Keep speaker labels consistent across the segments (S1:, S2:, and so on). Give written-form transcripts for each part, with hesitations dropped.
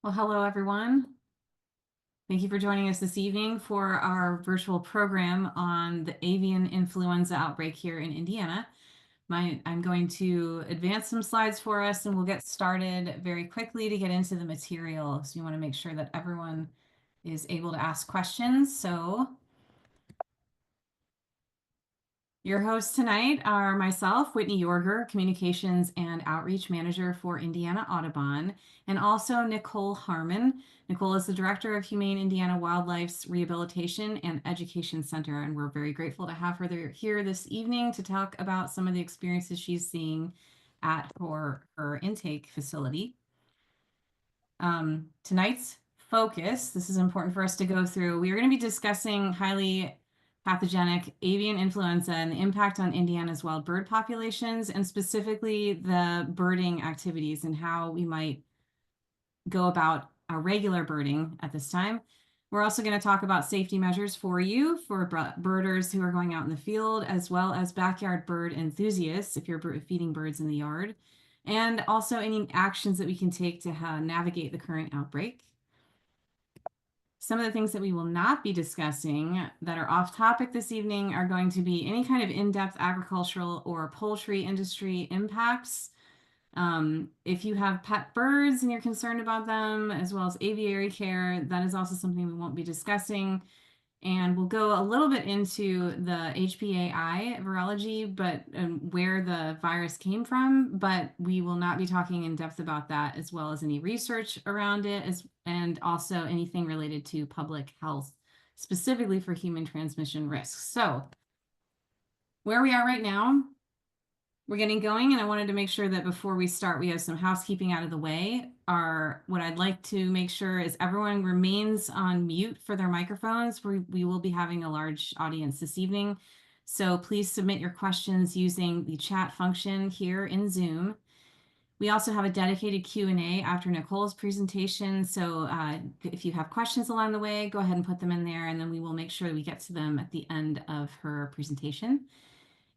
S1: Well, hello, everyone. Thank you for joining us this evening for our virtual program on the avian influenza outbreak here in Indiana. I'm going to advance some slides for us and we'll get started very quickly to get into the material. So we want to make sure that everyone is able to ask questions. So your hosts tonight are myself, Whitney Yorger, Communications and Outreach Manager for Indiana Audubon, and also Nicole Harmon. Nicole is the Director of Humane Indiana Wildlife's Rehabilitation and Education Center, and we're very grateful to have her here this evening to talk about some of the experiences she's seeing at her intake facility. Tonight's focus, this is important for us to go through, we are going to be discussing highly pathogenic avian influenza and the impact on Indiana's wild bird populations, and specifically the birding activities and how we might go about our regular birding at this time. We're also going to talk about safety measures for you, for birders who are going out in the field, as well as backyard bird enthusiasts if you're feeding birds in the yard, and also any actions that we can take to navigate the current outbreak. Some of the things that we will not be discussing that are off topic this evening are going to be any kind of in-depth agricultural or poultry industry impacts. If you have pet birds and you're concerned about them, as well as aviary care, that is also something we won't be discussing. And we'll go a little bit into the HPAI virology, but where the virus came from, but we will not be talking in depth about that, as well as any research around it, and also anything related to public health, specifically for human transmission risks. So where we are right now, we're getting going, and I wanted to make sure that before we start, we have some housekeeping out of the way. What I'd like to make sure is everyone remains on mute for their microphones. We will be having a large audience this evening. So please submit your questions using the chat function here in Zoom. We also have a dedicated Q&A after Nicole's presentation. So if you have questions along the way, go ahead and put them in there, and then we will make sure that we get to them at the end of her presentation.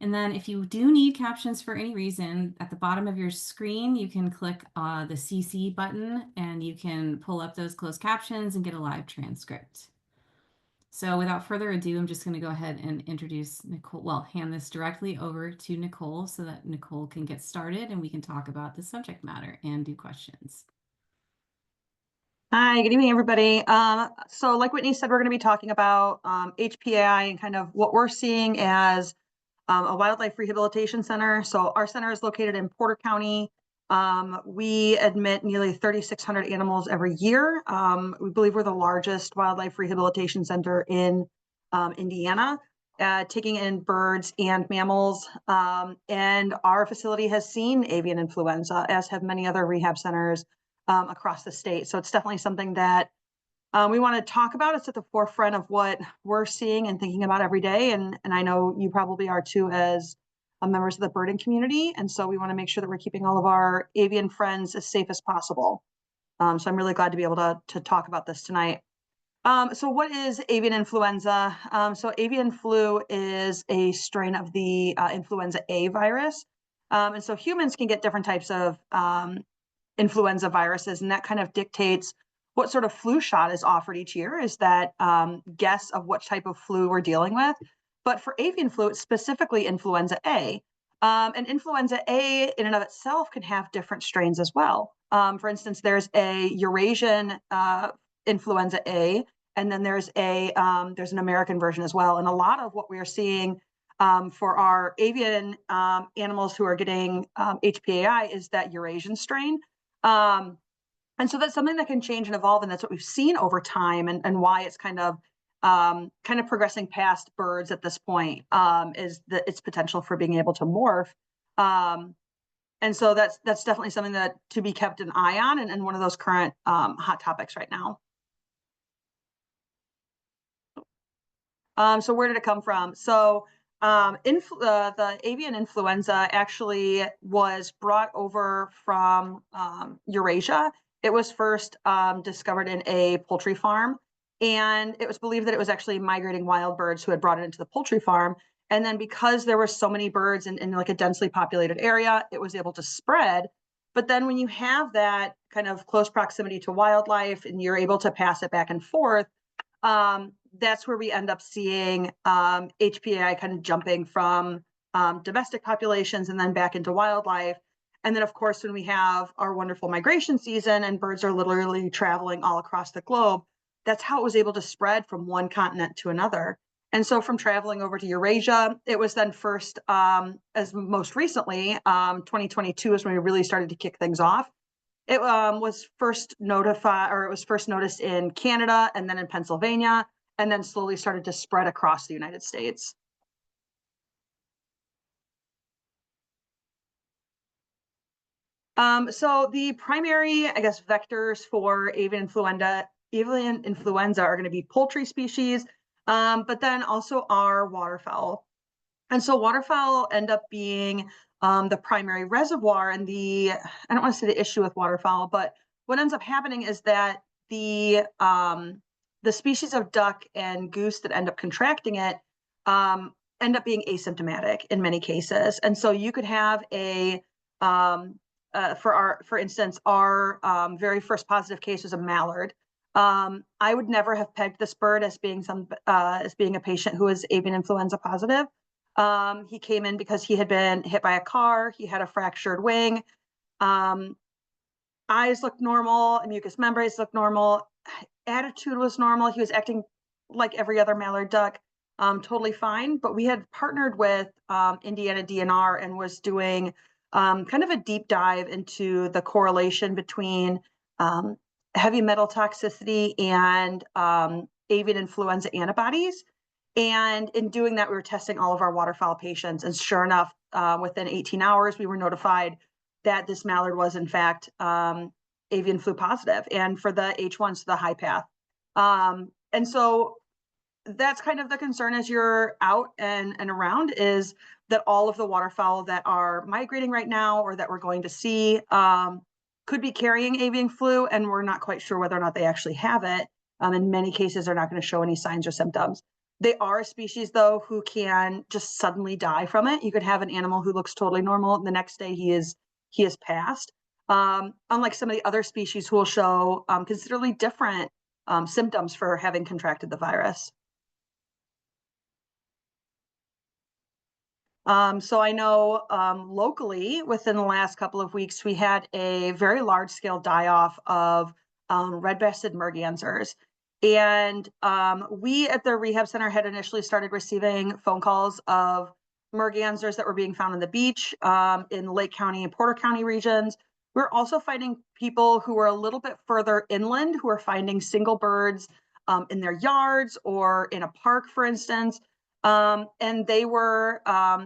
S1: And then if you do need captions for any reason, at the bottom of your screen, you can click the CC button and you can pull up those closed captions and get a live transcript. So without further ado, I'm just going to go ahead and introduce Nicole, well, hand this directly over to Nicole so that Nicole can get started and we can talk about the subject matter and do questions.
S2: Hi, good evening, everybody. So like Whitney said, we're going to be talking about HPAI and kind of what we're seeing as a wildlife rehabilitation center. So our center is located in Porter County. We admit nearly 3,600 animals every year. We believe we're the largest wildlife rehabilitation center in Indiana, taking in birds and mammals. And our facility has seen avian influenza, as have many other rehab centers across the state. So it's definitely something that we want to talk about. It's at the forefront of what we're seeing and thinking about every day. And I know you probably are too, as members of the birding community. And so we want to make sure that we're keeping all of our avian friends as safe as possible. So I'm really glad to be able to talk about this tonight. So what is avian influenza? So avian flu is a strain of the influenza A virus. And so humans can get different types of influenza viruses, and that kind of dictates what sort of flu shot is offered each year, is that guess of what type of flu we're dealing with. But for avian flu, it's specifically influenza A. And influenza A in and of itself can have different strains as well. For instance, there's a Eurasian influenza A, and then there's an American version as well. And a lot of what we are seeing for our avian animals who are getting HPAI is that Eurasian strain. And so that's something that can change and evolve, and that's what we've seen over time, and why it's kind of progressing past birds at this point, is its potential for being able to morph. And so that's definitely something that to be kept an eye on, and one of those current hot topics right now. So where did it come from? So the avian influenza actually was brought over from Eurasia. It was first discovered in a poultry farm, and it was believed that it was actually migrating wild birds who had brought it into the poultry farm. And then because there were so many birds in like a densely populated area, it was able to spread. But then when you have that kind of close proximity to wildlife and you're able to pass it back and forth, that's where we end up seeing HPAI kind of jumping from domestic populations and then back into wildlife. And then, of course, when we have our wonderful migration season and birds are literally traveling all across the globe, that's how it was able to spread from one continent to another. And so from traveling over to Eurasia, it was then first, as most recently, 2022 is when we really started to kick things off. It was first noticed in Canada and then in Pennsylvania, and then slowly started to spread across the United States. So the primary, I guess, vectors for avian influenza are going to be poultry species, but then also our waterfowl. And so waterfowl end up being the primary reservoir. And I don't want to say the issue with waterfowl, but what ends up happening is that the species of duck and goose that end up contracting it end up being asymptomatic in many cases. And so you could have for instance, our very first positive case was a mallard. I would never have pegged this bird as being a patient who was avian influenza positive. He came in because he had been hit by a car. He had a fractured wing. Eyes looked normal. Mucous membranes looked normal. Attitude was normal. He was acting like every other mallard duck, totally fine. But we had partnered with Indiana DNR and was doing kind of a deep dive into the correlation between heavy metal toxicity and avian influenza antibodies. And in doing that, we were testing all of our waterfowl patients. And sure enough, within 18 hours, we were notified that this mallard was, in fact, avian flu positive, and for the H1, so the high path. And so that's kind of the concern as you're out and around, is that all of the waterfowl that are migrating right now or that we're going to see could be carrying avian flu, and we're not quite sure whether or not they actually have it. In many cases, they're not going to show any signs or symptoms. They are a species, though, who can just suddenly die from it. You could have an animal who looks totally normal, and the next day he is passed. Unlike some of the other species who will show considerably different symptoms for having contracted the virus. So I know locally, within the last couple of weeks, we had a very large scale die-off of red-breasted mergansers. And we at the rehab center had initially started receiving phone calls of mergansers that were being found on the beach in Lake County and Porter County regions. We're also finding people who are a little bit further inland who are finding single birds in their yards or in a park, for instance. And they were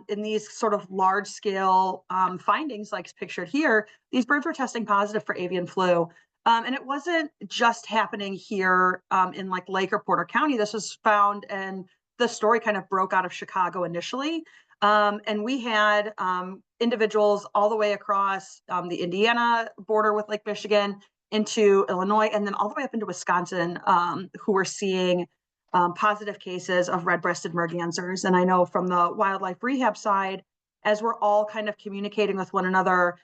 S2: in these sort of large scale findings, like pictured here. These birds were testing positive for avian flu. And it wasn't just happening here in like Lake or Porter County. This was found, and the story kind of broke out of Chicago initially. And we had individuals all the way across the Indiana border with Lake Michigan into Illinois, and then all the way up into Wisconsin, who were seeing positive cases of red-breasted mergansers. And I know from the wildlife rehab side, as we're all kind of communicating with one another,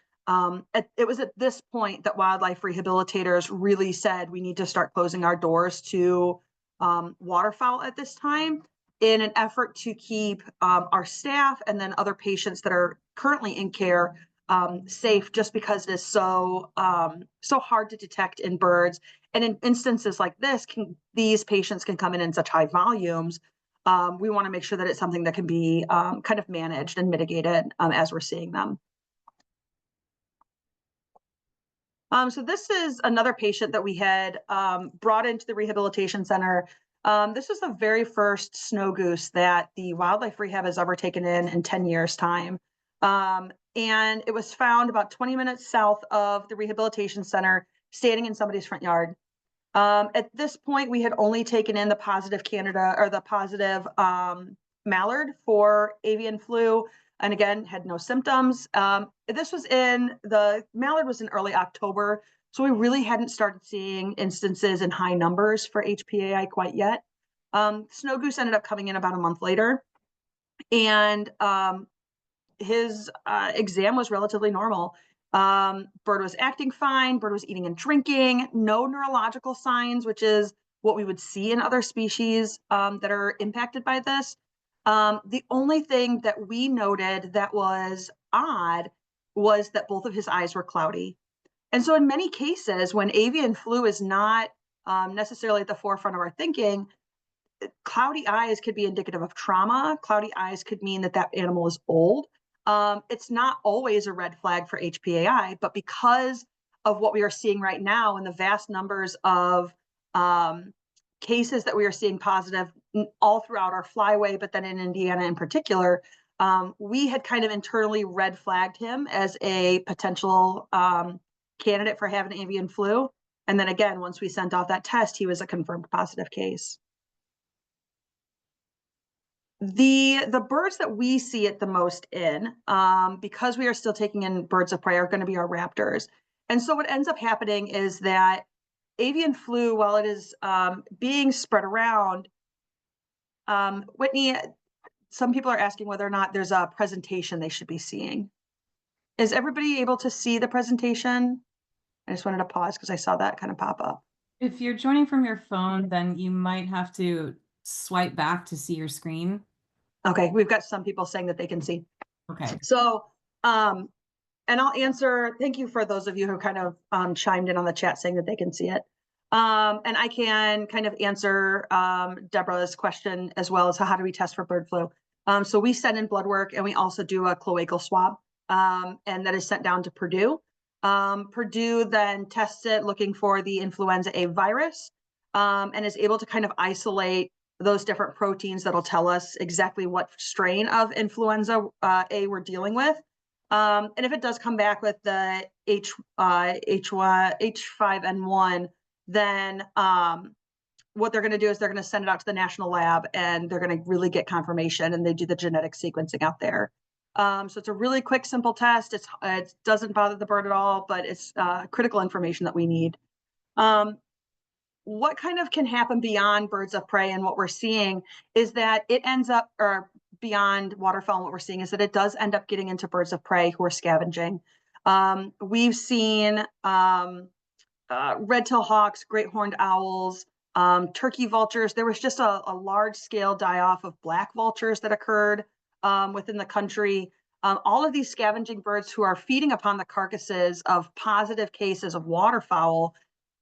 S2: it was at this point that wildlife rehabilitators really said we need to start closing our doors to waterfowl at this time, in an effort to keep our staff and then other patients that are currently in care safe, just because it is so hard to detect in birds. And in instances like this, these patients can come in such high volumes. We want to make sure that it's something that can be kind of managed and mitigated as we're seeing them. So this is another patient that we had brought into the rehabilitation center. This was the very first snow goose that the wildlife rehab has ever taken in 10 years' time. And it was found about 20 minutes south of the rehabilitation center, standing in somebody's front yard. At this point, we had only taken in the positive mallard for avian flu, and again, had no symptoms. The mallard was in early October, so we really hadn't started seeing instances in high numbers for HPAI quite yet. Snow goose ended up coming in about a month later, and his exam was relatively normal. Bird was acting fine, bird was eating and drinking, no neurological signs, which is what we would see in other species that are impacted by this. The only thing that we noted that was odd was that both of his eyes were cloudy. And so in many cases, when avian flu is not necessarily at the forefront of our thinking, cloudy eyes could be indicative of trauma. Cloudy eyes could mean that that animal is old. It's not always a red flag for HPAI, but because of what we are seeing right now and the vast numbers of cases that we are seeing positive all throughout our flyway, but then in Indiana in particular, we had kind of internally red flagged him as a potential candidate for having avian flu. And then again, once we sent off that test, he was a confirmed positive case. The birds that we see it the most in, because we are still taking in birds of prey, are going to be our raptors. And so what ends up happening is that avian flu, while it is being spread around, Whitney, some people are asking whether or not there's a presentation they should be seeing. Is everybody able to see the presentation? I just wanted to pause because I saw that kind of pop up.
S1: If you're joining from your phone, then you might have to swipe back to see your screen.
S2: Okay, we've got some people saying that they can see.
S1: Okay.
S2: So, and I'll answer, thank you for those of you who kind of chimed in on the chat saying that they can see it. And I can kind of answer Deborah's question as well as how do we test for bird flu. So we send in blood work and we also do a cloacal swab and that is sent down to Purdue. Purdue then tests it looking for the influenza A virus and is able to kind of isolate those different proteins that'll tell us exactly what strain of influenza A we're dealing with. And if it does come back with the H5N1, then what they're going to do is they're going to send it out to the national lab and they're going to really get confirmation and they do the genetic sequencing out there. So it's a really quick, simple test. It doesn't bother the bird at all, but it's critical information that we need. What kind of can happen beyond birds of prey and what we're seeing is that it ends up, or beyond waterfowl, and what we're seeing is that it does end up getting into birds of prey who are scavenging. We've seen red-tailed hawks, great horned owls, turkey vultures. There was just a large-scale die-off of black vultures that occurred within the country. All of these scavenging birds who are feeding upon the carcasses of positive cases of waterfowl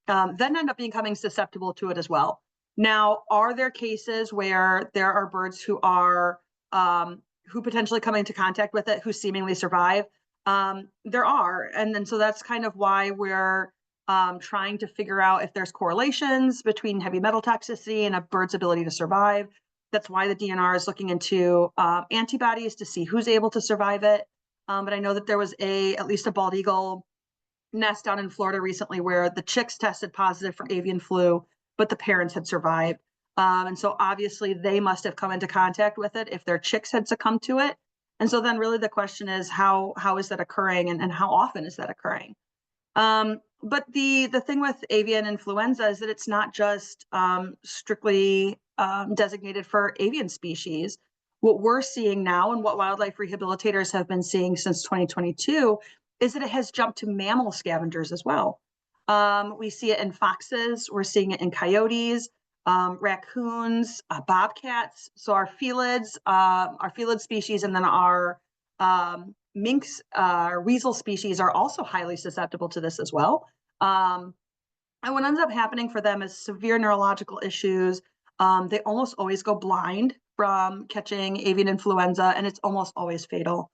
S2: then end up becoming susceptible to it as well. Now, are there cases where there are birds who are who potentially come into contact with it who seemingly survive? There are, and then so that's kind of why we're trying to figure out if there's correlations between heavy metal toxicity and a bird's ability to survive. That's why the DNR is looking into antibodies to see who's able to survive it. But I know that there was at least a bald eagle nest down in Florida recently where the chicks tested positive for avian flu, but the parents had survived. And so obviously they must have come into contact with it if their chicks had succumbed to it. And so then really the question is how is that occurring and how often is that occurring? But the thing with avian influenza is that it's not just strictly designated for avian species. What we're seeing now and what wildlife rehabilitators have been seeing since 2022 is that it has jumped to mammal scavengers as well. We see it in foxes, we're seeing it in coyotes, raccoons, bobcats. So our felid species and then our minks, weasel species are also highly susceptible to this as well. And what ends up happening for them is severe neurological issues. They almost always go blind from catching avian influenza, and it's almost always fatal.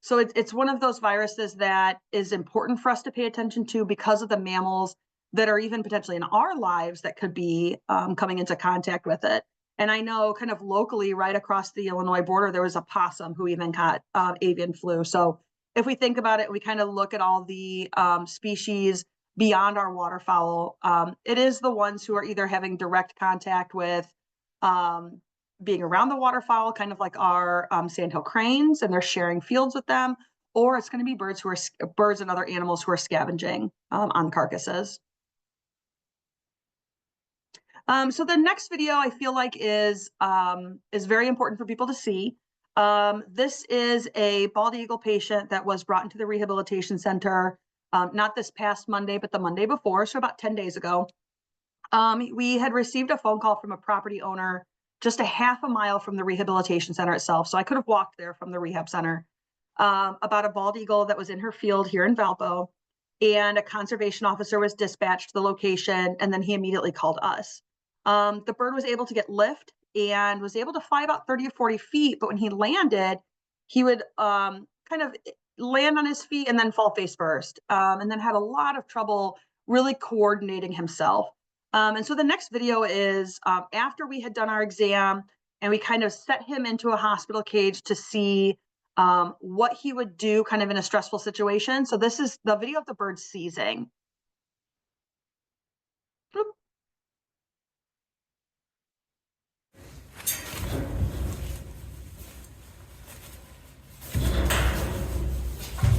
S2: So it's one of those viruses that is important for us to pay attention to because of the mammals that are even potentially in our lives that could be coming into contact with it. And I know kind of locally right across the Illinois border, there was a possum who even got avian flu. So if we think about it, we kind of look at all the species beyond our waterfowl. It is the ones who are either having direct contact with being around the waterfowl, kind of like our sandhill cranes, and they're sharing fields with them, or it's going to be birds and other animals who are scavenging on carcasses. So the next video I feel like is very important for people to see. This is a bald eagle patient that was brought into the rehabilitation center, not this past Monday, but the Monday before, so about 10 days ago. We had received a phone call from a property owner just a half a mile from the rehabilitation center itself. So I could have walked there from the rehab center, about a bald eagle that was in her field here in Valpo. And a conservation officer was dispatched to the location, and then he immediately called us. The bird was able to get lift and was able to fly about 30 or 40 feet. But when he landed, he would kind of land on his feet and then fall face first, and then had a lot of trouble really coordinating himself. And so the next video is after we had done our exam and we kind of set him into a hospital cage to see what he would do kind of in a stressful situation. So this is the video of the bird seizing. Boop.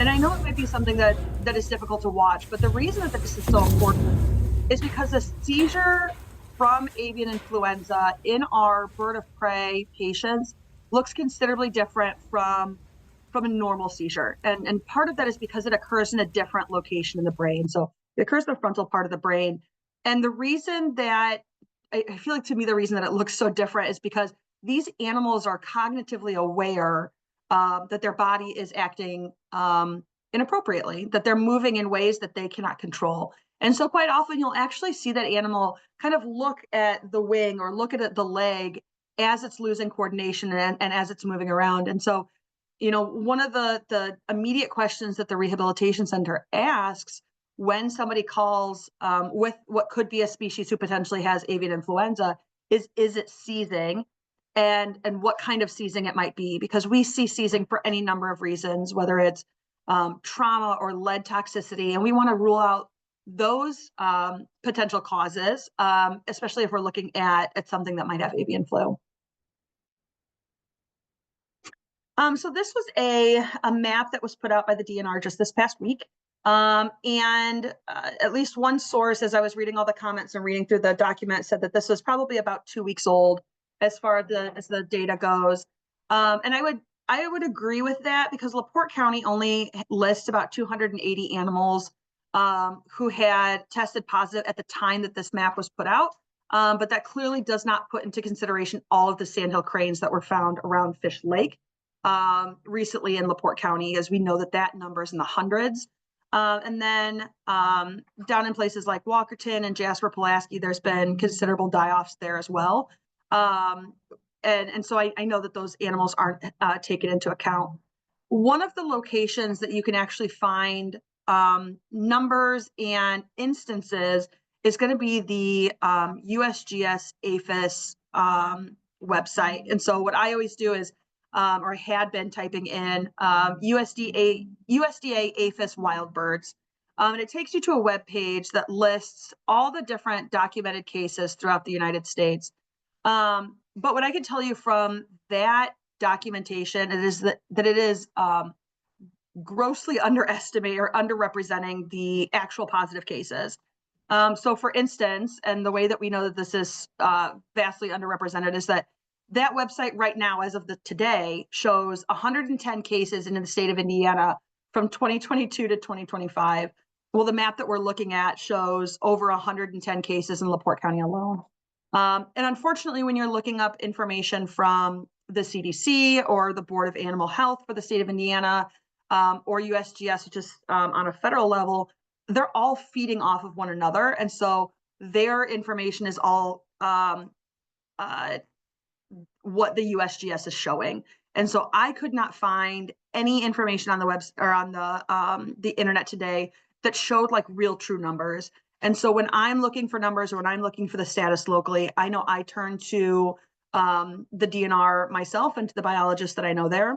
S2: And I know it might be something that is difficult to watch, but the reason that this is so important is because a seizure from avian influenza in our bird of prey patients looks considerably different from a normal seizure. And part of that is because it occurs in a different location in the brain. So it occurs in the frontal part of the brain. And the reason that I feel like, to me, the reason that it looks so different is because these animals are cognitively aware that their body is acting inappropriately, that they're moving in ways that they cannot control. And so quite often you'll actually see that animal kind of look at the wing or look at the leg as it's losing coordination and as it's moving around. And so, one of the immediate questions that the rehabilitation center asks when somebody calls with what could be a species who potentially has avian influenza is it seizing? And what kind of seizing it might be, because we see seizing for any number of reasons, whether it's trauma or lead toxicity, and we want to rule out those potential causes, especially if we're looking at something that might have avian flu. So this was a map that was put out by the DNR just this past week. And at least one source, as I was reading all the comments and reading through the document, said that this was probably about 2 weeks old as far as the data goes. And I would agree with that, because LaPorte County only lists about 280 animals who had tested positive at the time that this map was put out. But that clearly does not put into consideration all of the sandhill cranes that were found around Fish Lake recently in LaPorte County, as we know that number is in the hundreds. And then down in places like Walkerton and Jasper Pulaski, there's been considerable die-offs there as well. And so I know that those animals aren't taken into account. One of the locations that you can actually find numbers and instances is going to be the USGS APHIS website. And so what I always do is, or had been typing in USDA APHIS wild birds. And it takes you to a web page that lists all the different documented cases throughout the United States. But what I can tell you from that documentation is that it is grossly underestimating or underrepresenting the actual positive cases. So for instance, and the way that we know that this is vastly underrepresented is that website right now, as of today, shows 110 cases in the state of Indiana from 2022 to 2025. Well, the map that we're looking at shows over 110 cases in LaPorte County alone. And unfortunately, when you're looking up information from the CDC or the Board of Animal Health for the state of Indiana, or USGS, which is on a federal level, they're all feeding off of one another. And so their information is all what the USGS is showing. And so I could not find any information on the web or on the internet today that showed like real true numbers. And so when I'm looking for numbers or when I'm looking for the status locally, I know I turn to the DNR myself and to the biologists that I know there.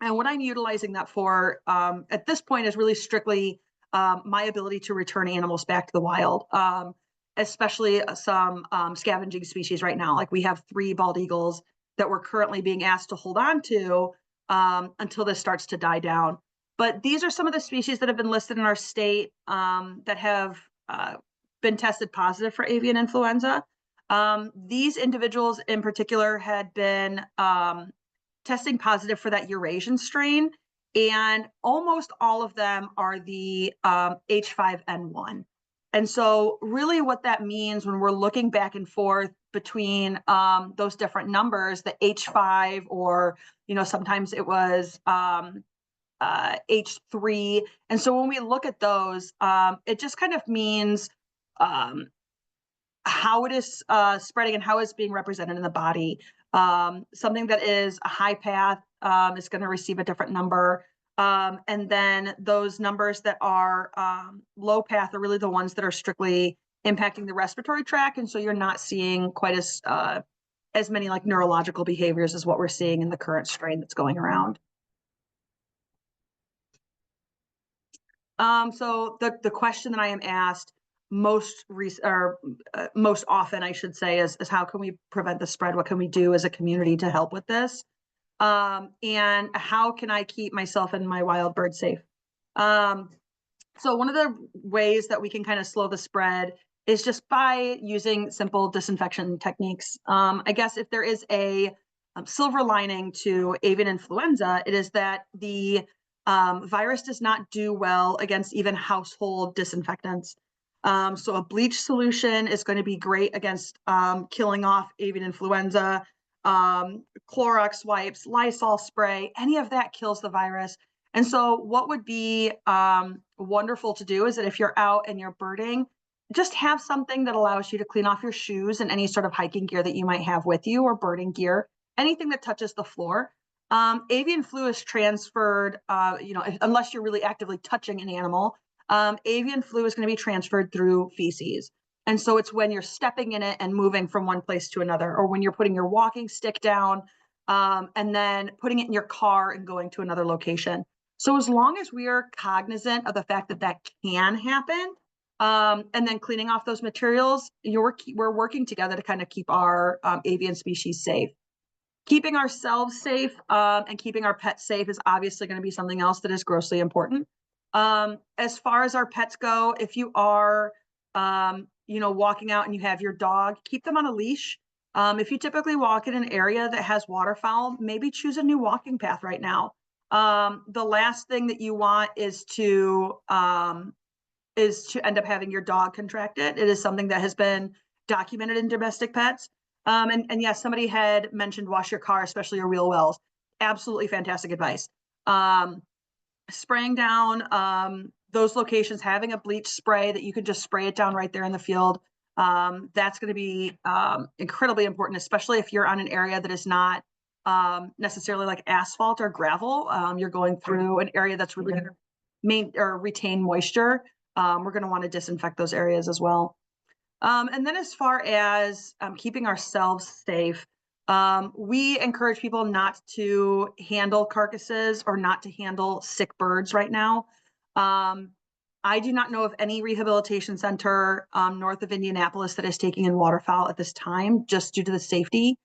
S2: And what I'm utilizing that for at this point is really strictly my ability to return animals back to the wild, especially some scavenging species right now. Like we have 3 bald eagles that we're currently being asked to hold on to until this starts to die down. But these are some of the species that have been listed in our state that have been tested positive for avian influenza. These individuals in particular had been testing positive for that Eurasian strain, and almost all of them are the H5N1. And so really what that means when we're looking back and forth between those different numbers, the H5, or, sometimes it was H3. And so when we look at those, it just kind of means um, how it is spreading and how it's being represented in the body. Something that is a high path is going to receive a different number. And then those numbers that are low path are really the ones that are strictly impacting the respiratory tract. And so you're not seeing quite as many like neurological behaviors as what we're seeing in the current strain that's going around. So the question that I am asked most often, I should say, is how can we prevent the spread? What can we do as a community to help with this? And how can I keep myself and my wild bird safe? So one of the ways that we can kind of slow the spread is just by using simple disinfection techniques. I guess if there is a silver lining to avian influenza, it is that the virus does not do well against even household disinfectants. So a bleach solution is going to be great against killing off avian influenza. Clorox wipes, Lysol spray, any of that kills the virus. And so what would be wonderful to do is that if you're out and you're birding, just have something that allows you to clean off your shoes and any sort of hiking gear that you might have with you, or birding gear, anything that touches the floor. Avian flu is transferred, unless you're really actively touching an animal, avian flu is going to be transferred through feces. And so it's when you're stepping in it and moving from one place to another, or when you're putting your walking stick down and then putting it in your car and going to another location. So as long as we are cognizant of the fact that that can happen, and then cleaning off those materials, we're working together to kind of keep our avian species safe. Keeping ourselves safe and keeping our pets safe is obviously going to be something else that is grossly important. As far as our pets go, if you are, walking out and you have your dog, keep them on a leash. If you typically walk in an area that has waterfowl, maybe choose a new walking path right now. The last thing that you want is to end up having your dog contract it. It is something that has been documented in domestic pets. And yes, somebody had mentioned wash your car, especially your wheel wells. Absolutely fantastic advice. Spraying down those locations, having a bleach spray that you can just spray it down right there in the field. That's going to be incredibly important, especially if you're on an area that is not necessarily like asphalt or gravel. You're going through an area that's really going to retain moisture. We're going to want to disinfect those areas as well. And then as far as keeping ourselves safe, we encourage people not to handle carcasses or not to handle sick birds right now. I do not know of any rehabilitation center north of Indianapolis that is taking in waterfowl at this time, just due to the safety.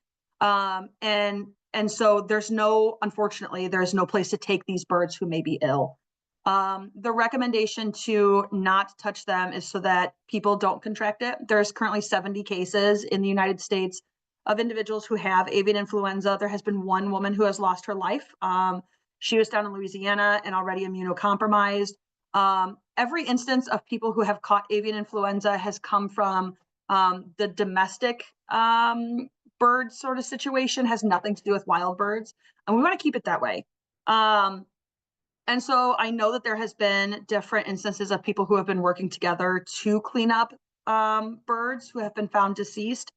S2: And so unfortunately, there's no place to take these birds who may be ill. The recommendation to not touch them is so that people don't contract it. There's currently 70 cases in the United States of individuals who have avian influenza. There has been one woman who has lost her life. She was down in Louisiana and already immunocompromised. Every instance of people who have caught avian influenza has come from the domestic bird sort of situation, has nothing to do with wild birds. And we want to keep it that way. And so I know that there has been different instances of people who have been working together to clean up birds who have been found deceased.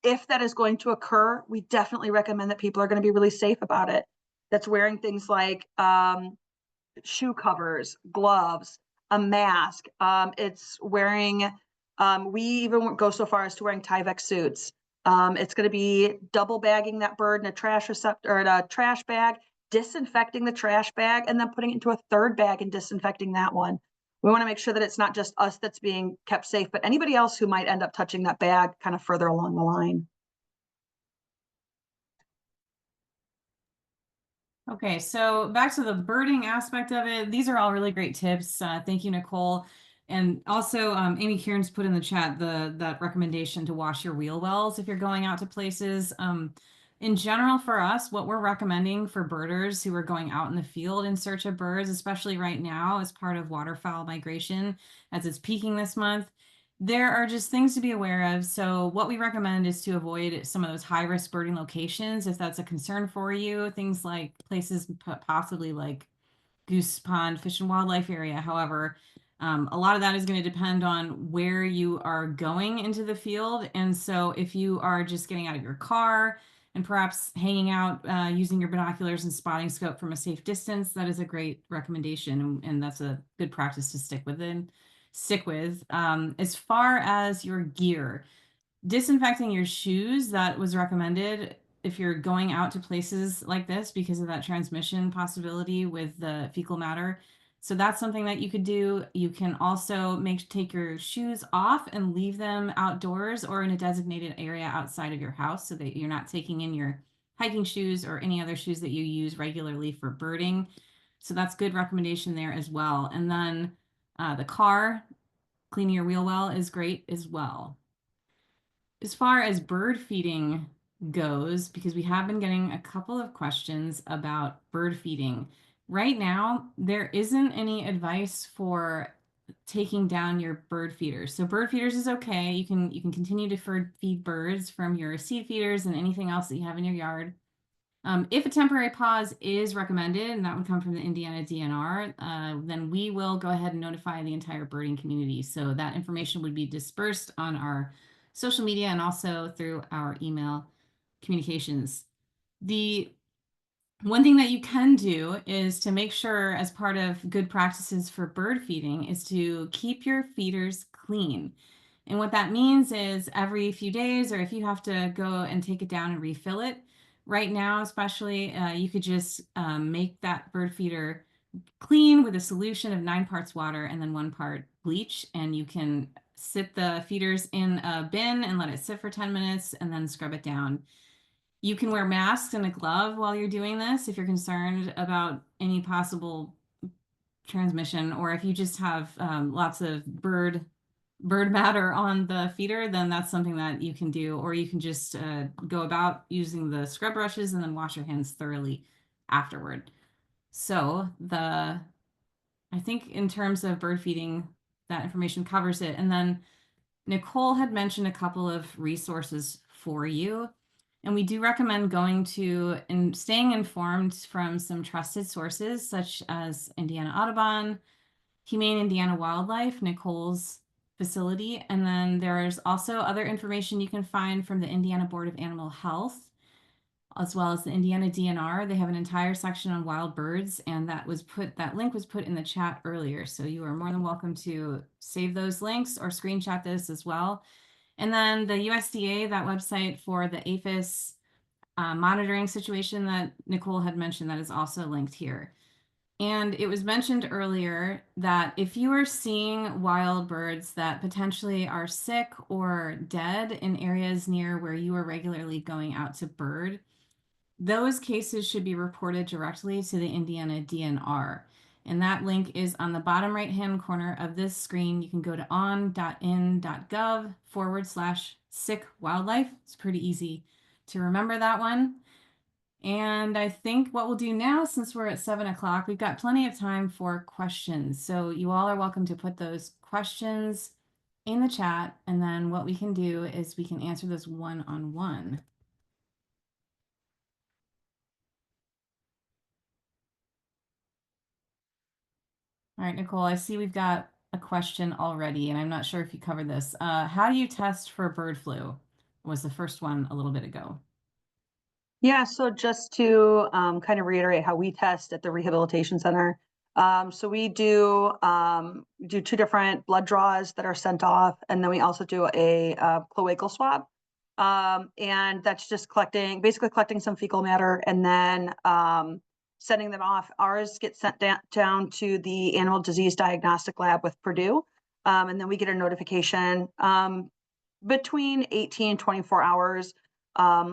S2: If that is going to occur, we definitely recommend that people are going to be really safe about it. That's wearing things like shoe covers, gloves, a mask. It's wearing, we even go so far as to wearing Tyvek suits. It's going to be double bagging that bird in a trash receptacle or in a trash bag, disinfecting the trash bag, and then putting it into a third bag and disinfecting that one. We want to make sure that it's not just us that's being kept safe, but anybody else who might end up touching that bag kind of further along the line.
S1: Okay, so back to the birding aspect of it. These are all really great tips. Thank you, Nicole. And also, Amy Kieran's put in the chat that recommendation to wash your wheel wells if you're going out to places. In general, for us, what we're recommending for birders who are going out in the field in search of birds, especially right now as part of waterfowl migration, as it's peaking this month, there are just things to be aware of. So what we recommend is to avoid some of those high-risk birding locations if that's a concern for you. Things like places possibly like Goose Pond Fish and Wildlife area. However, a lot of that is going to depend on where you are going into the field. And so if you are just getting out of your car and perhaps hanging out using your binoculars and spotting scope from a safe distance, that is a great recommendation. And that's a good practice to stick with. As far as your gear, disinfecting your shoes, that was recommended if you're going out to places like this because of that transmission possibility with the fecal matter. So that's something that you could do. You can also take your shoes off and leave them outdoors or in a designated area outside of your house so that you're not taking in your hiking shoes or any other shoes that you use regularly for birding. So that's good recommendation there as well. And then the car, cleaning your wheel well is great as well. As far as bird feeding goes, because we have been getting a couple of questions about bird feeding. Right now, there isn't any advice for taking down your bird feeders. So bird feeders is okay. You can continue to feed birds from your seed feeders and anything else that you have in your yard. If a temporary pause is recommended, and that would come from the Indiana DNR, then we will go ahead and notify the entire birding community. So that information would be dispersed on our social media and also through our email communications. The one thing that you can do is to make sure, as part of good practices for bird feeding, is to keep your feeders clean. And what that means is every few days, or if you have to go and take it down and refill it, right now, especially, you could just make that bird feeder clean with a solution of 9 parts water and then 1 part bleach. And you can sit the feeders in a bin and let it sit for 10 minutes and then scrub it down. You can wear masks and a glove while you're doing this if you're concerned about any possible transmission, or if you just have lots of bird matter on the feeder, then that's something that you can do, or you can just go about using the scrub brushes and then wash your hands thoroughly afterward. So I think in terms of bird feeding, that information covers it. And then Nicole had mentioned a couple of resources for you. And we do recommend going to and staying informed from some trusted sources such as Indiana Audubon, Humane Indiana Wildlife, Nicole's facility. And then there's also other information you can find from the Indiana Board of Animal Health, as well as the Indiana DNR. They have an entire section on wild birds, and that link was put in the chat earlier. So you are more than welcome to save those links or screenshot this as well. And then the USDA, that website for the aphis monitoring situation that Nicole had mentioned, that is also linked here. And it was mentioned earlier that if you are seeing wild birds that potentially are sick or dead in areas near where you are regularly going out to bird, those cases should be reported directly to the Indiana DNR. And that link is on the bottom right-hand corner of this screen. You can go to on.in.gov/sick wildlife. It's pretty easy to remember that one. And I think what we'll do now, since we're at 7 o'clock, we've got plenty of time for questions. So you all are welcome to put those questions in the chat. And then what we can do is we can answer this one-on-one. All right, Nicole, I see we've got a question already, and I'm not sure if you covered this. How do you test for bird flu? Was the first one a little bit ago.
S2: Yeah, so just to kind of reiterate how we test at the Rehabilitation Center. So we do 2 different blood draws that are sent off, and then we also do a cloacal swab. And that's just basically collecting some fecal matter and then sending them off. Ours gets sent down to the Animal Disease Diagnostic Lab with Purdue. And then we get a notification between 18 and 24 hours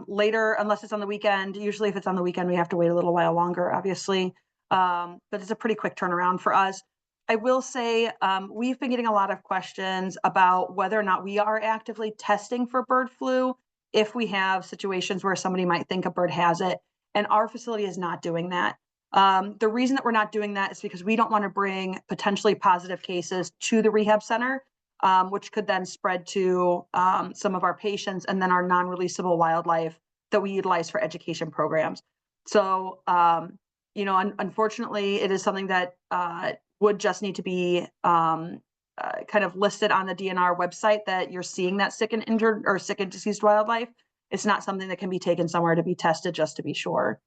S2: later, unless it's on the weekend. Usually if it's on the weekend, we have to wait a little while longer, obviously. But it's a pretty quick turnaround for us. I will say we've been getting a lot of questions about whether or not we are actively testing for bird flu if we have situations where somebody might think a bird has it, and our facility is not doing that. The reason that we're not doing that is because we don't want to bring potentially positive cases to the rehab center, which could then spread to some of our patients and then our non-releasable wildlife that we utilize for education programs. So, unfortunately, it is something that would just need to be kind of listed on the DNR website that you're seeing that sick and injured or sick and deceased wildlife. It's not something that can be taken somewhere to be tested just to be sure.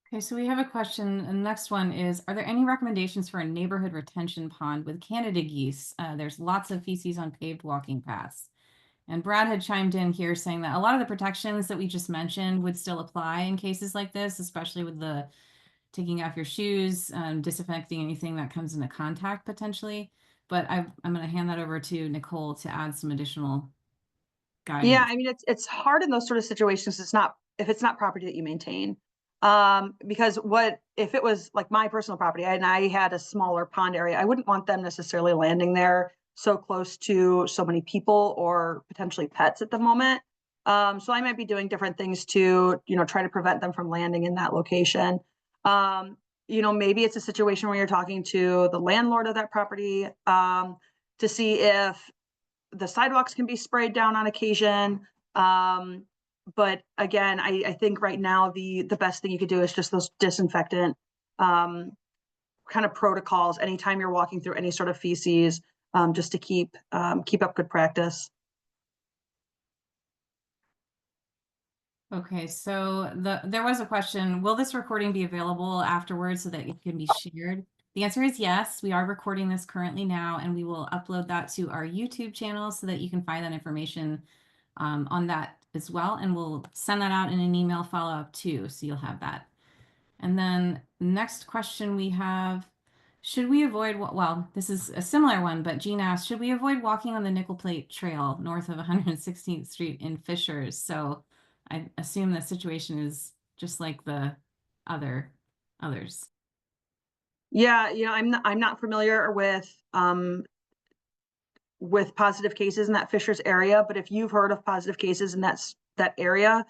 S1: Okay, so we have a question. The next one is, are there any recommendations for a neighborhood retention pond with Canada geese? There's lots of feces on paved walking paths. And Brad had chimed in here saying that a lot of the protections that we just mentioned would still apply in cases like this, especially with the taking off your shoes, disinfecting anything that comes into contact potentially. But I'm going to hand that over to Nicole to add some additional guidance.
S2: Yeah, I mean, it's hard in those sort of situations. If it's not property that you maintain. Because what if it was like my personal property and I had a smaller pond area, I wouldn't want them necessarily landing there so close to so many people or potentially pets at the moment. So I might be doing different things to, try to prevent them from landing in that location. Maybe it's a situation where you're talking to the landlord of that property, to see if the sidewalks can be sprayed down on occasion. But again, I think right now the best thing you could do is just those disinfectant kind of protocols anytime you're walking through any sort of feces, just to keep up good practice.
S1: Okay, so there was a question, will this recording be available afterwards so that it can be shared? The answer is yes. We are recording this currently now, and we will upload that to our YouTube channel so that you can find that information on that as well. And we'll send that out in an email follow-up too, so you'll have that. And then next question we have, should we avoid, well, this is a similar one, but Jean asked, should we avoid walking on the Nickel Plate Trail north of 116th Street in Fishers? So I assume the situation is just like the others.
S2: Yeah, I'm not familiar with positive cases in that Fishers area, but if you've heard of positive cases in that area,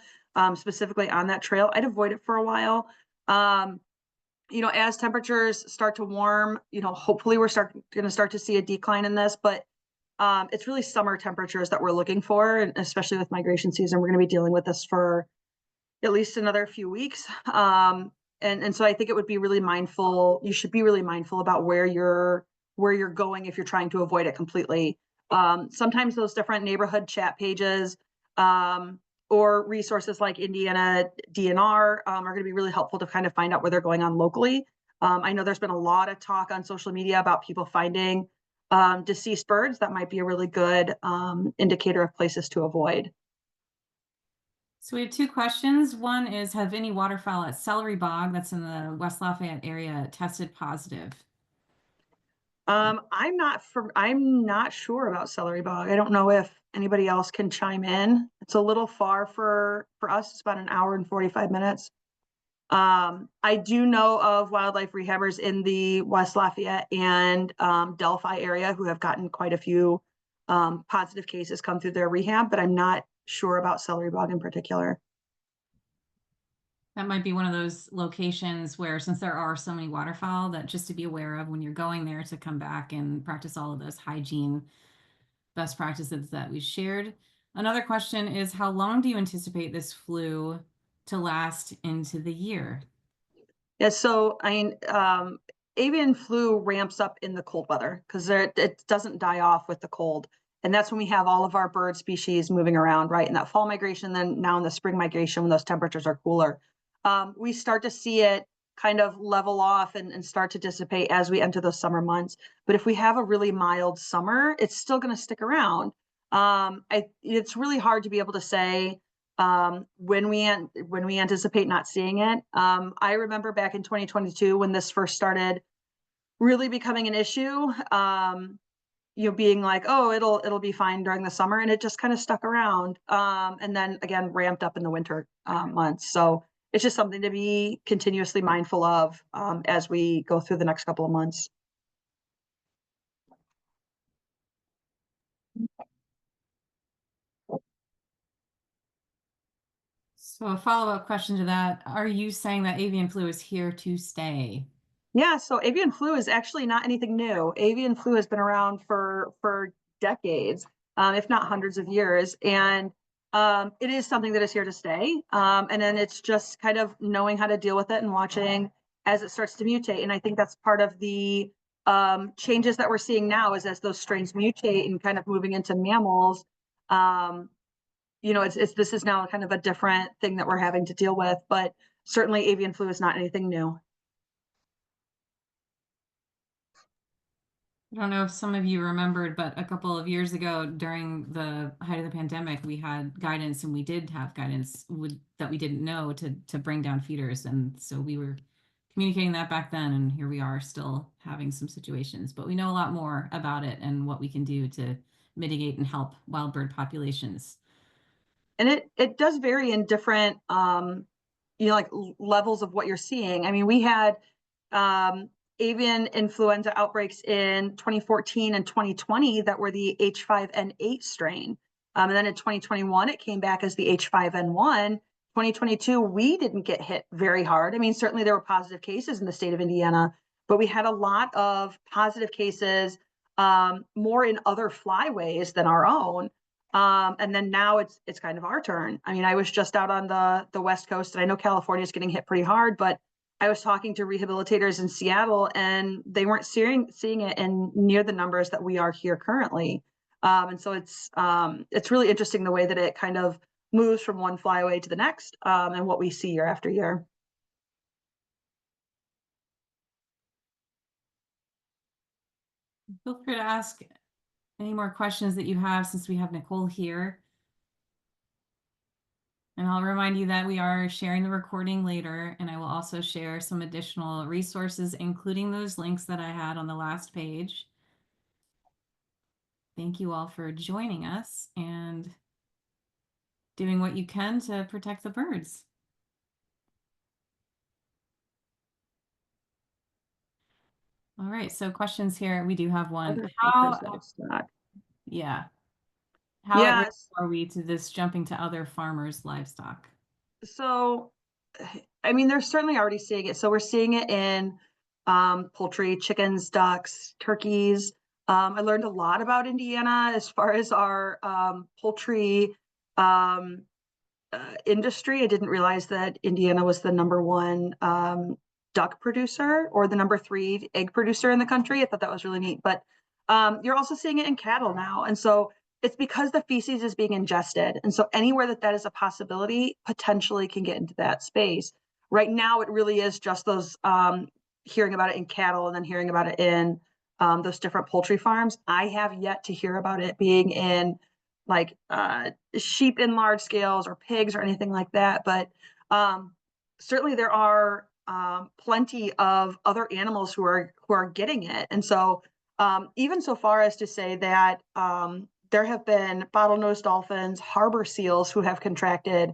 S2: specifically on that trail, I'd avoid it for a while. As temperatures start to warm, hopefully we're going to start to see a decline in this, but it's really summer temperatures that we're looking for, and especially with migration season, we're going to be dealing with this for at least another few weeks. And so I think it would be really mindful. You should be really mindful about where you're going if you're trying to avoid it completely. Sometimes those different neighborhood chat pages, or resources like Indiana DNR, are going to be really helpful to kind of find out where they're going on locally. I know there's been a lot of talk on social media about people finding deceased birds. That might be a really good indicator of places to avoid.
S1: So we have two questions. One is, have any waterfowl at Celery Bog, that's in the West Lafayette area, tested positive?
S2: I'm not sure about Celery Bog. I don't know if anybody else can chime in. It's a little far for us. It's about an hour and 45 minutes. I do know of wildlife rehabbers in the West Lafayette and Delphi area who have gotten quite a few positive cases come through their rehab, but I'm not sure about Celery Bog in particular.
S1: That might be one of those locations where, since there are so many waterfowl, that just to be aware of when you're going there to come back and practice all of those hygiene best practices that we shared. Another question is, how long do you anticipate this flu to last into the year?
S2: Yeah, so avian flu ramps up in the cold weather because it doesn't die off with the cold. And that's when we have all of our bird species moving around, right? In that fall migration, then now in the spring migration, when those temperatures are cooler, we start to see it kind of level off and start to dissipate as we enter those summer months. But if we have a really mild summer, it's still going to stick around. It's really hard to be able to say when we anticipate not seeing it. I remember back in 2022 when this first started really becoming an issue, being like, oh, it'll be fine during the summer, and it just kind of stuck around, and then again ramped up in the winter months. So it's just something to be continuously mindful of as we go through the next couple of months.
S1: So a follow-up question to that, are you saying that avian flu is here to stay?
S2: Yeah, so avian flu is actually not anything new. Avian flu has been around for decades, if not hundreds of years, and it is something that is here to stay. And then it's just kind of knowing how to deal with it and watching as it starts to mutate. And I think that's part of the changes that we're seeing now is as those strains mutate and kind of moving into mammals. Um, it's this is now kind of a different thing that we're having to deal with, but certainly avian flu is not anything new.
S1: I don't know if some of you remembered, but a couple of years ago during the height of the pandemic, we had guidance and we did have guidance that we didn't know to bring down feeders. And so we were communicating that back then, and here we are still having some situations, but we know a lot more about it and what we can do to mitigate and help wild bird populations.
S2: And it does vary in different like levels of what you're seeing. I mean, we had um avian influenza outbreaks in 2014 and 2020 that were the H5N8 strain. And then in 2021 it came back as the H5N1. 2022 we didn't get hit very hard. I mean, certainly there were positive cases in the state of Indiana, but we had a lot of positive cases, more in other flyways than our own. And then now it's kind of our turn. I mean, I was just out on the West Coast, and I know California is getting hit pretty hard, but I was talking to rehabilitators in Seattle, and they weren't seeing it in near the numbers that we are here currently. And so it's really interesting the way that it kind of moves from one flyway to the next, and what we see year after year.
S1: Feel free to ask any more questions that you have since we have Nicole here. And I'll remind you that we are sharing the recording later, and I will also share some additional resources, including those links that I had on the last page. Thank you all for joining us and doing what you can to protect the birds. All right, so questions here. We do have one.
S2: Other farmers'
S1: How,
S2: livestock.
S1: yeah, how at risk
S2: Yes.
S1: are we to this jumping to other farmers' livestock?
S2: So, I mean, they're certainly already seeing it. So we're seeing it in poultry, chickens, ducks, turkeys. I learned a lot about Indiana as far as our poultry um, industry. I didn't realize that Indiana was the number one duck producer or the number three egg producer in the country. I thought that was really neat. But you're also seeing it in cattle now. And so it's because the feces is being ingested. And so anywhere that is a possibility potentially can get into that space. Right now, it really is just those hearing about it in cattle and then hearing about it in those different poultry farms. I have yet to hear about it being in like sheep in large scales or pigs or anything like that. But certainly there are plenty of other animals who are getting it. And so even so far as to say that there have been bottlenose dolphins, harbor seals who have contracted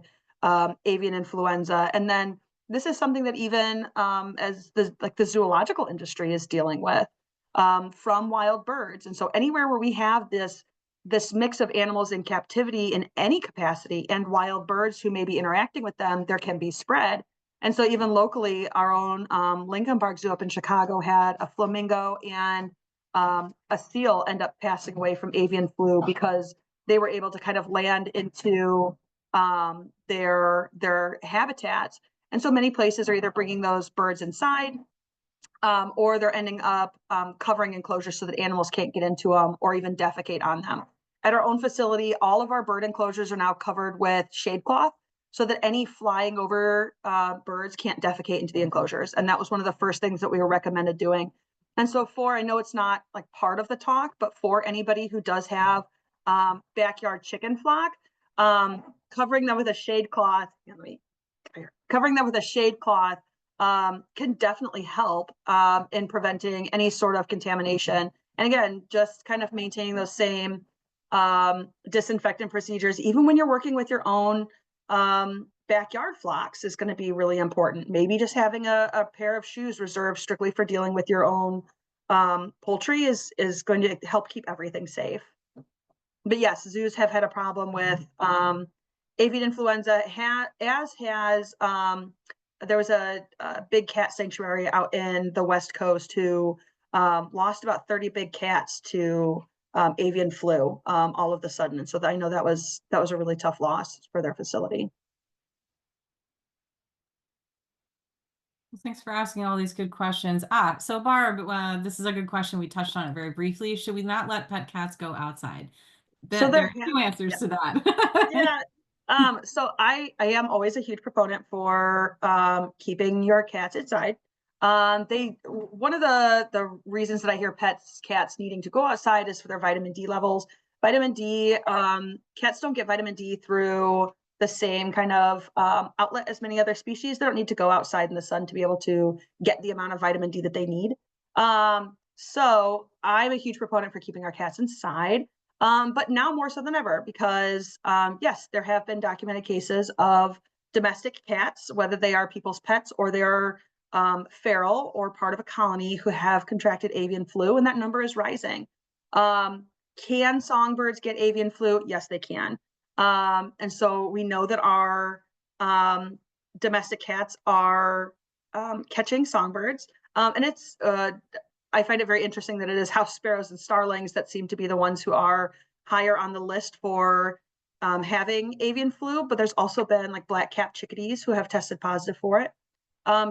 S2: avian influenza. And then this is something that even as the zoological industry is dealing with from wild birds. And so anywhere where we have this mix of animals in captivity in any capacity and wild birds who may be interacting with them, there can be spread. And so even locally, our own Lincoln Park Zoo up in Chicago had a flamingo and a seal end up passing away from avian flu because they were able to kind of land into their habitats. And so many places are either bringing those birds inside, or they're ending up covering enclosures so that animals can't get into them or even defecate on them. At our own facility, all of our bird enclosures are now covered with shade cloth so that any flying over birds can't defecate into the enclosures. And that was one of the first things that we were recommended doing. And so I know it's not like part of the talk, but for anybody who does have backyard chicken flock, covering them with a shade cloth, covering them with a shade cloth can definitely help in preventing any sort of contamination. And again, just kind of maintaining those same disinfectant procedures, even when you're working with your own backyard flocks, is going to be really important. Maybe just having a pair of shoes reserved strictly for dealing with your own poultry is going to help keep everything safe. But yes, zoos have had a problem with avian influenza has there was a big cat sanctuary out in the West Coast who lost about 30 big cats to avian flu all of a sudden. And so I know that was a really tough loss for their facility.
S1: Thanks for asking all these good questions. So Barb, this is a good question. We touched on it very briefly. Should we not let pet cats go outside?
S2: So
S1: There are two answers to that.
S2: yeah. So I am always a huge proponent for keeping your cats inside. One of the reasons that I hear cats needing to go outside is for their vitamin D levels. Vitamin D, cats don't get vitamin D through the same kind of outlet as many other species. They don't need to go outside in the sun to be able to get the amount of vitamin D that they need. So I'm a huge proponent for keeping our cats inside. But now more so than ever, because yes, there have been documented cases of domestic cats, whether they are people's pets or they're feral or part of a colony, who have contracted avian flu, and that number is rising. Can songbirds get avian flu? Yes, they can. And so we know that our domestic cats are catching songbirds. And it's I find it very interesting that it is house sparrows and starlings that seem to be the ones who are higher on the list for having avian flu, but there's also been like black-capped chickadees who have tested positive for it.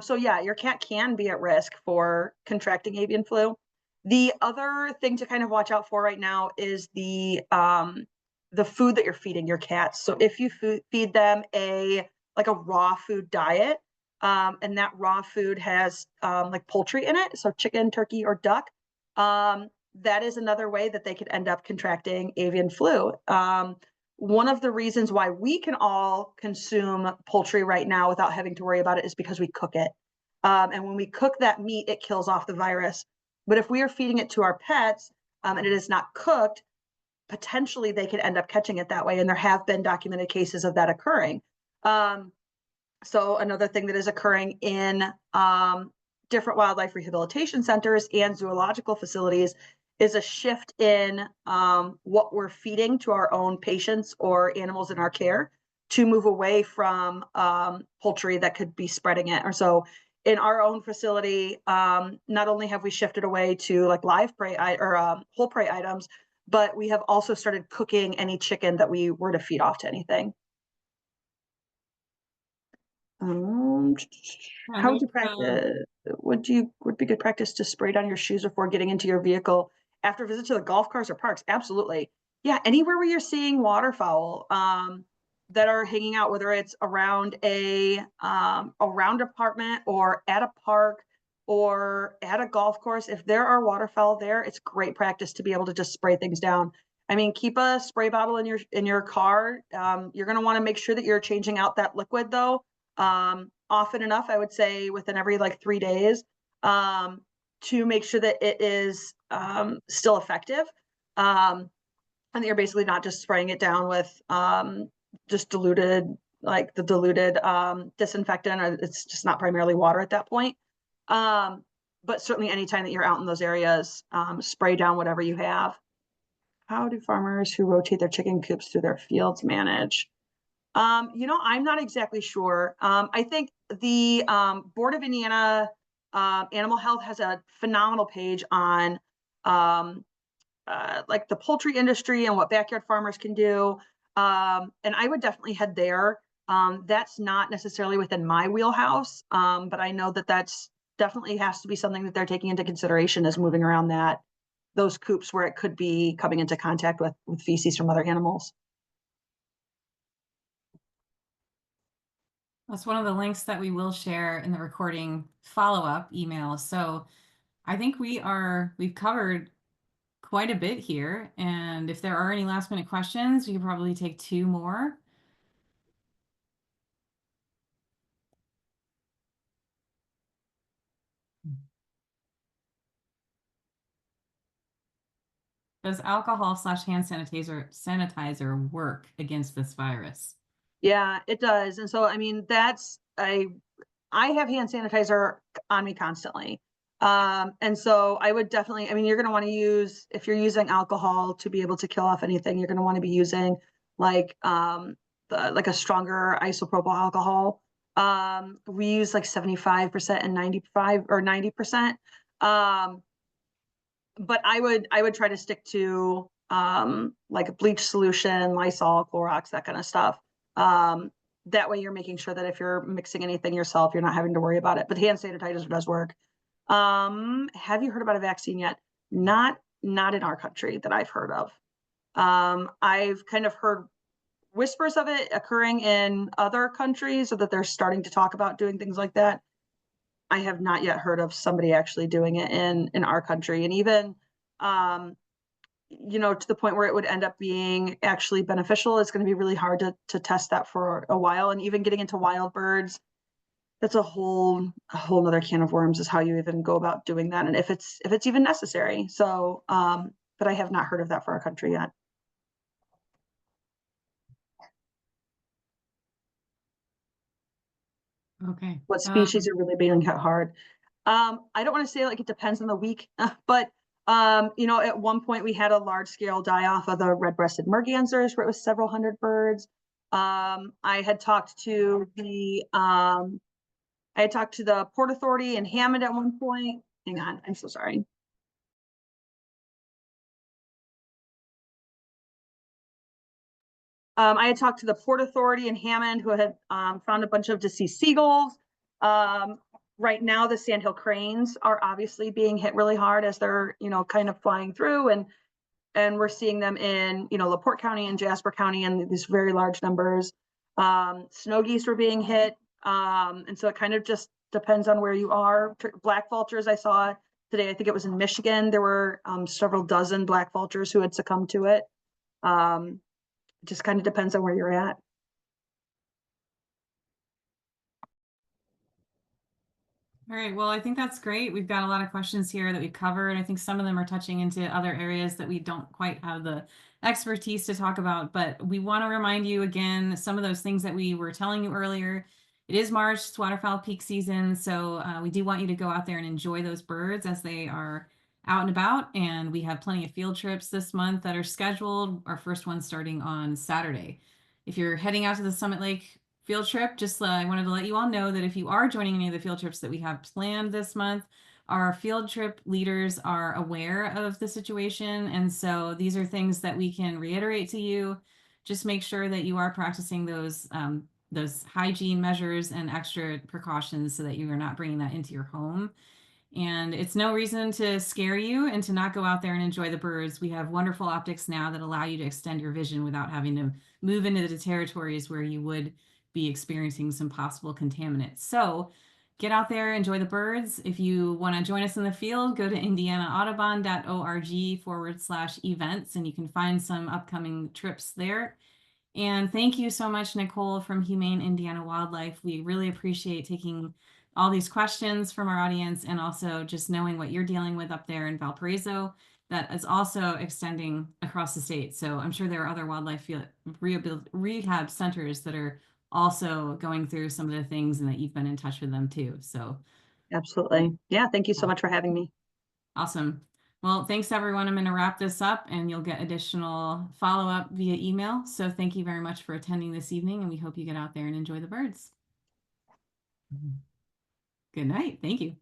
S2: So yeah, your cat can be at risk for contracting avian flu. The other thing to kind of watch out for right now is the food that you're feeding your cats. So if you feed them a raw food diet, and that raw food has like poultry in it, so chicken, turkey, or duck, that is another way that they could end up contracting avian flu. One of the reasons why we can all consume poultry right now without having to worry about it is because we cook it. And when we cook that meat, it kills off the virus. But if we are feeding it to our pets and it is not cooked, potentially they could end up catching it that way. And there have been documented cases of that occurring. So another thing that is occurring in different wildlife rehabilitation centers and zoological facilities is a shift in what we're feeding to our own patients or animals in our care, to move away from poultry that could be spreading it. Or so in our own facility, not only have we shifted away to like live prey or whole prey items, but we have also started cooking any chicken that we were to feed off to anything. How would you practice? Would be good practice to spray down your shoes before getting into your vehicle after a visit to the golf course or parks? Absolutely. Yeah, anywhere where you're seeing waterfowl that are hanging out, whether it's around a apartment or at a park or at a golf course, if there are waterfowl there, it's great practice to be able to just spray things down. I mean, keep a spray bottle in your car. You're going to want to make sure that you're changing out that liquid though. Often enough, I would say within every like 3 days, to make sure that it is still effective. And that you're basically not just spraying it down with just diluted, like the diluted disinfectant, or it's just not primarily water at that point. But certainly anytime that you're out in those areas, spray down whatever you have. How do farmers who rotate their chicken coops through their fields manage? I'm not exactly sure. I think the Board of Indiana Animal Health has a phenomenal page on like the poultry industry and what backyard farmers can do. And I would definitely head there. That's not necessarily within my wheelhouse, but I know that that's definitely has to be something that they're taking into consideration, as moving around those coops where it could be coming into contact with feces from other animals.
S1: That's one of the links that we will share in the recording follow-up email. So I think we've covered quite a bit here. And if there are any last minute questions, we could probably take 2 more. Does alcohol/hand sanitizer work against this virus?
S2: Yeah, it does. And so, I mean, I have hand sanitizer on me constantly. And so I would definitely, I mean, you're going to want to if you're using alcohol to be able to kill off anything, you're going to want to be using like like a stronger isopropyl alcohol. We use like 75% and 95 or 90%. But I would try to stick to like a bleach solution, Lysol, Clorox, that kind of stuff. That way you're making sure that if you're mixing anything yourself, you're not having to worry about it. But hand sanitizer does work. Have you heard about a vaccine yet? Not in our country that I've heard of. I've kind of heard whispers of it occurring in other countries, so that they're starting to talk about doing things like that. I have not yet heard of somebody actually doing it in our country, and even to the point where it would end up being actually beneficial. It's going to be really hard to test that for a while, and even getting into wild birds, that's a whole nother can of worms, is how you even go about doing that, and if it's even necessary. So, but I have not heard of that for our country yet.
S1: Okay.
S2: What species are really being hit hard? I don't want to say like it depends on the week, but at one point we had a large scale die off of the red-breasted mergansers where it was several hundred birds. I had talked to the Port Authority in Hammond at one point. Hang on, I'm so sorry. I had talked to the Port Authority in Hammond, who had found a bunch of deceased seagulls. Right now, the sandhill cranes are obviously being hit really hard as they're, kind of flying through, and we're seeing them in, LaPorte County and Jasper County in these very large numbers. Snow geese were being hit, and so it kind of just depends on where you are. Black vultures, I saw today, I think it was in Michigan, there were several dozen black vultures who had succumbed to it. It just kind of depends on where you're at.
S1: All right. Well, I think that's great. We've got a lot of questions here that we've covered. I think some of them are touching into other areas that we don't quite have the expertise to talk about, but we want to remind you again, some of those things that we were telling you earlier. It is March, it's waterfowl peak season, so we do want you to go out there and enjoy those birds as they are out and about. And we have plenty of field trips this month that are scheduled. Our first one starting on Saturday. If you're heading out to the Summit Lake field trip, just I wanted to let you all know that if you are joining any of the field trips that we have planned this month, our field trip leaders are aware of the situation. And so these are things that we can reiterate to you. Just make sure that you are practicing those hygiene measures and extra precautions so that you are not bringing that into your home. And it's no reason to scare you and to not go out there and enjoy the birds. We have wonderful optics now that allow you to extend your vision without having to move into the territories where you would be experiencing some possible contaminants. So get out there, enjoy the birds. If you want to join us in the field, go to indianaaudubon.org/events, and you can find some upcoming trips there. And thank you so much, Nicole from Humane Indiana Wildlife. We really appreciate taking all these questions from our audience, and also just knowing what you're dealing with up there in Valparaiso that is also extending across the state. So I'm sure there are other wildlife rehab centers that are also going through some of the things, and that you've been in touch with them too. So
S2: Absolutely. Yeah. Thank you so much for having me.
S1: awesome. Well, thanks everyone. I'm going to wrap this up, and you'll get additional follow-up via email. So thank you very much for attending this evening, and we hope you get out there and enjoy the birds. Good night. Thank you.